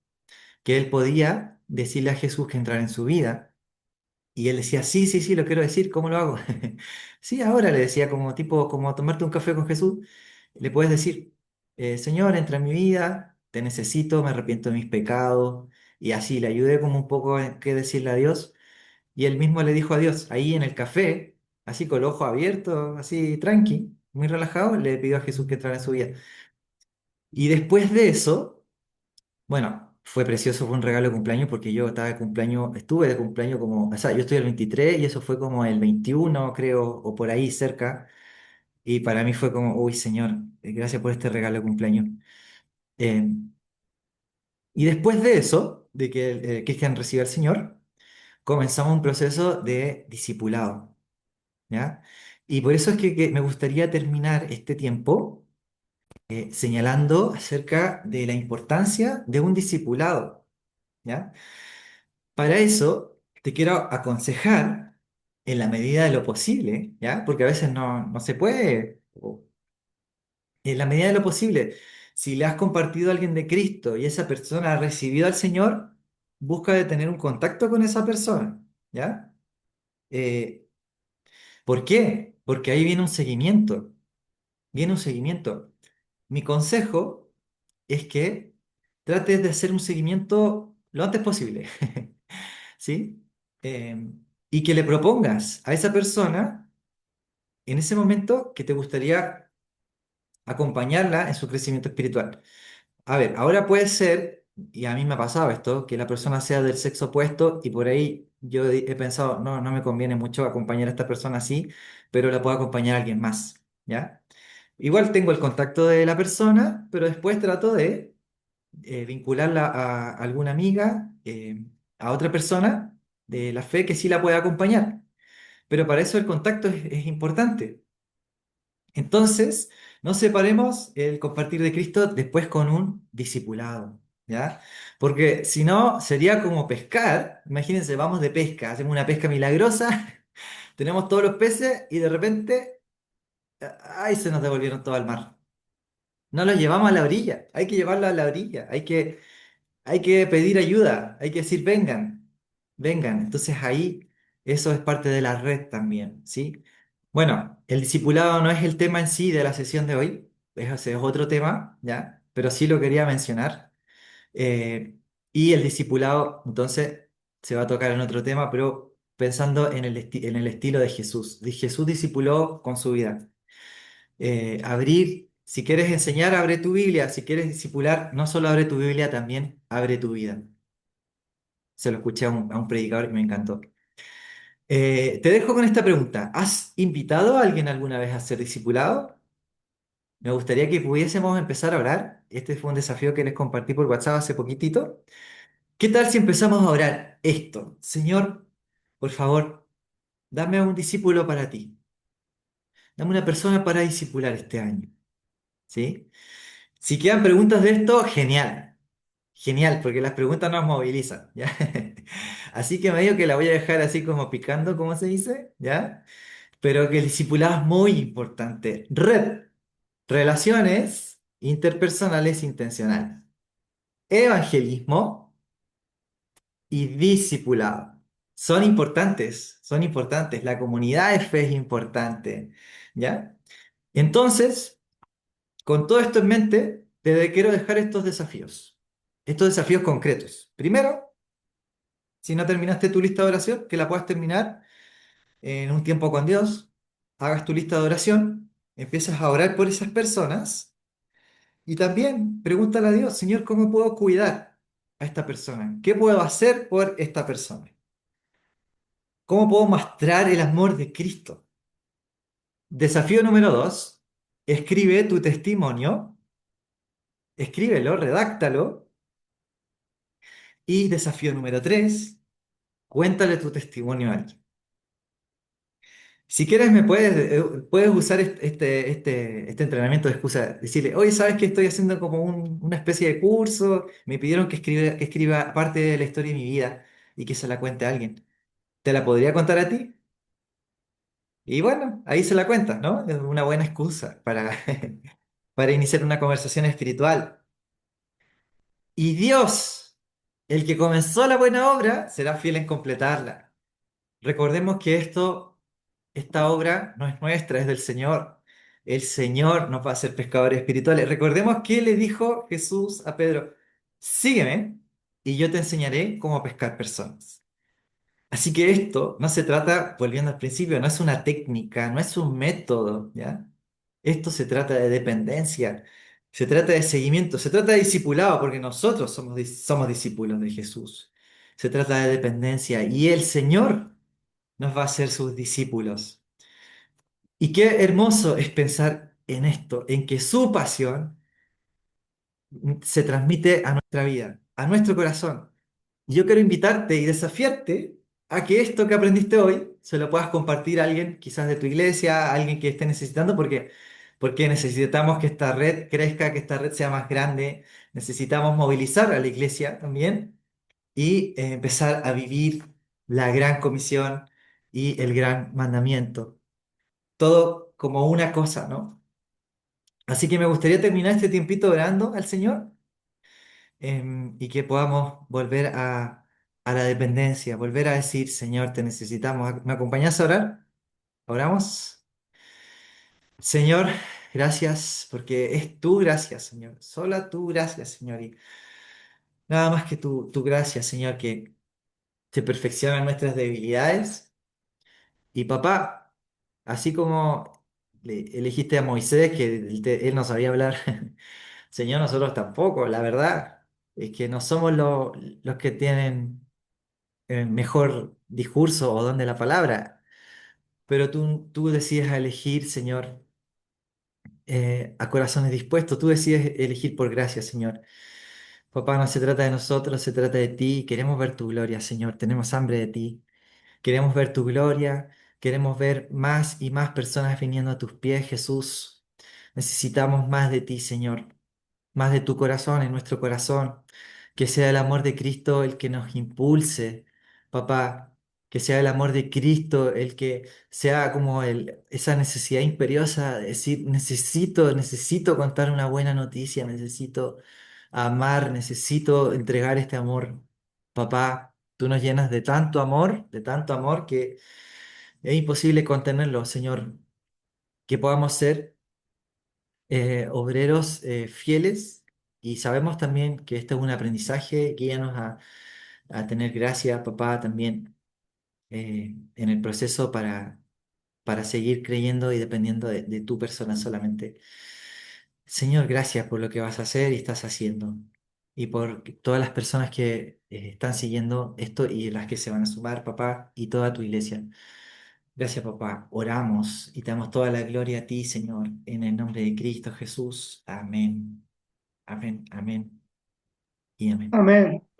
que él podía decirle a Jesús que entrara en su vida. Y él decía, sí, sí, sí, lo quiero decir, ¿cómo lo hago? Sí, ahora le decía, como tipo, como tomarte un café con Jesús, le puedes decir, Señor, entra en mi vida, te necesito, me arrepiento de mis pecados, y así le ayudé como un poco en qué decirle a Dios. Y él mismo le dijo a Dios, ahí en el café, así con el ojo abierto, así tranqui, muy relajado, le pidió a Jesús que entrara en su vida. Y después de eso, bueno, fue precioso, fue un regalo de cumpleaños porque yo estaba de cumpleaños, estuve de cumpleaños como, o sea, yo estoy el 23 y eso fue como el 21 creo, o por ahí cerca. Y para mí fue como, uy, Señor, gracias por este regalo de cumpleaños. Eh, y después de eso, de que Cristian reciba al Señor, comenzamos un proceso de discipulado. ¿Ya? Y por eso es que me gustaría terminar este tiempo señalando acerca de la importancia de un discipulado, ¿ya? Para eso te quiero aconsejar, en la medida de lo posible, ¿ya? Porque a veces no se puede, en la medida de lo posible, si le has compartido a alguien de Cristo y esa persona ha recibido al Señor, busca de tener un contacto con esa persona, ¿ya? Eh, ¿Por qué? Porque ahí viene un seguimiento. viene un seguimiento. Mi consejo es que trates de hacer un seguimiento lo antes posible, ¿sí? Eh, y que le propongas a esa persona en ese momento que te gustaría acompañarla en su crecimiento espiritual. A ver, ahora puede ser, y a mí me ha pasado esto, que la persona sea del sexo opuesto y por ahí yo he pensado, no, no me conviene mucho acompañar a esta persona así, pero la puedo acompañar a alguien más, ¿ya? Igual tengo el contacto de la persona, pero después trato de vincularla a alguna amiga, a otra persona de la fe que sí la pueda acompañar. Pero para eso el contacto es importante. Entonces, no separemos el compartir de Cristo después con un discipulado, ¿ya? Porque si no, sería como pescar. Imagínense, vamos de pesca, hacemos una pesca milagrosa, tenemos todos los peces y de repente, ¡ay! Se nos devolvieron todo al mar. No los llevamos a la orilla, hay que llevarlos a la orilla, hay que pedir ayuda, hay que decir, vengan, vengan. Entonces ahí eso es parte de la red también, ¿sí? Bueno, el discipulado no es el tema en sí de la sesión de hoy, ese es otro tema, ¿ya? Pero sí lo quería mencionar. Eh, y el discipulado, entonces, se va a tocar en otro tema, pero pensando en el estilo de Jesús. Jesús discipuló con su vida. Si quieres enseñar, abre tu Biblia. Si quieres discipular, no solo abre tu Biblia, también abre tu vida. Se lo escuché a un predicador y me encantó. Te dejo con esta pregunta. ¿Has invitado a alguien alguna vez a ser discipulado? Me gustaría que pudiésemos empezar a orar. Este fue un desafío que les compartí por WhatsApp hace poquitito. ¿Qué tal si empezamos a orar esto? Señor, por favor, dame un discípulo para ti. Dame una persona para discipular este año. ¿Sí? Si quedan preguntas de esto, genial. Genial, porque las preguntas nos movilizan, ¿ya? Así que me digo que la voy a dejar así como picando, como se dice, ¿ya? Pero que el discipulado es muy importante. Relaciones interpersonales intencionales. Evangelismo y discipulado. Son importantes, son importantes. La comunidad de fe es importante, ¿ya? Entonces, con todo esto en mente, quiero dejar estos desafíos concretos. Primero, si no terminaste tu lista de oración, que la puedas terminar en un tiempo con Dios, hagas tu lista de oración, empiezas a orar por esas personas y también pregúntale a Dios, Señor, ¿cómo puedo cuidar a esta persona? ¿Qué puedo hacer por esta persona? ¿Cómo puedo mostrar el amor de Cristo? Desafío número 2, escribe tu testimonio, escríbelo, redáctalo. Y desafío número 3, cuéntale tu testimonio a alguien. Si quieres, puedes usar este entrenamiento de excusa. Decirle, oye, ¿sabes que estoy haciendo como una especie de curso? Me pidieron que escriba parte de la historia de mi vida y que se la cuente a alguien. ¿Te la podría contar a ti? Y bueno, ahí se la cuentas, ¿no? Es una buena excusa para, para iniciar una conversación espiritual. Y Dios, el que comenzó la buena obra, será fiel en completarla. Recordemos que esta obra no es nuestra, es del Señor. El Señor nos va a hacer pescadores espirituales. Recordemos que le dijo Jesús a Pedro, sígueme y yo te enseñaré cómo pescar personas. Así que esto no se trata, volviendo al principio, no es una técnica, no es un método, ¿ya? Esto se trata de dependencia, se trata de seguimiento, se trata de discipulado, porque nosotros somos discípulos de Jesús. Se trata de dependencia y el Señor nos va a hacer sus discípulos. Y qué hermoso es pensar en esto, en que su pasión se transmite a nuestra vida, a nuestro corazón. Y yo quiero invitarte y desafiarte a que esto que aprendiste hoy se lo puedas compartir a alguien, quizás de tu iglesia, a alguien que esté necesitando, porque necesitamos que esta red crezca, que esta red sea más grande, necesitamos movilizar a la iglesia también y empezar a vivir la gran comisión y el gran mandamiento. Todo como una cosa, ¿no? Así que me gustaría terminar este tiempito orando al Señor, y que podamos volver a la dependencia, volver a decir, Señor, te necesitamos. ¿Me acompañas a orar? ¿Oramos? Señor, Gracias porque es tu gracia, Señor. Sola tu gracia, Señor. Y nada más que tu gracia, Señor, que se perfecciona nuestras debilidades. Y papá, así como elegiste a Moisés, que él no sabía hablar, Señor, nosotros tampoco. La verdad es que no somos los que tienen el mejor discurso o don de la palabra. Pero tú decides elegir, Señor, a corazones dispuestos. Tú decides elegir por gracia, Señor. Papá, no se trata de nosotros, se trata de ti. Queremos ver tu gloria, Señor. Tenemos hambre de ti. Queremos ver tu gloria. Queremos ver más y más personas viniendo a tus pies, Jesús. Necesitamos más de ti, Señor. Más de tu corazón en nuestro corazón. Que sea el amor de Cristo el que nos impulse, papá. Que sea el amor de Cristo el que sea como esa necesidad imperiosa de decir, necesito contar una buena noticia, necesito amar, necesito entregar este amor. Papá, tú nos llenas de tanto amor que es imposible contenerlo, Señor. Que podamos ser obreros fieles y sabemos también que esto es un aprendizaje, guíanos a tener gracia, papá, también en el proceso para seguir creyendo y dependiendo de tu persona solamente. Señor, gracias por lo que vas a hacer y estás haciendo y por todas las personas que están siguiendo esto y las que se van a sumar, papá, y toda tu iglesia. Gracias, papá. Oramos y te damos toda la gloria a ti, Señor, en el nombre de Cristo Jesús. Amén. Amén, amén y amén. Amén.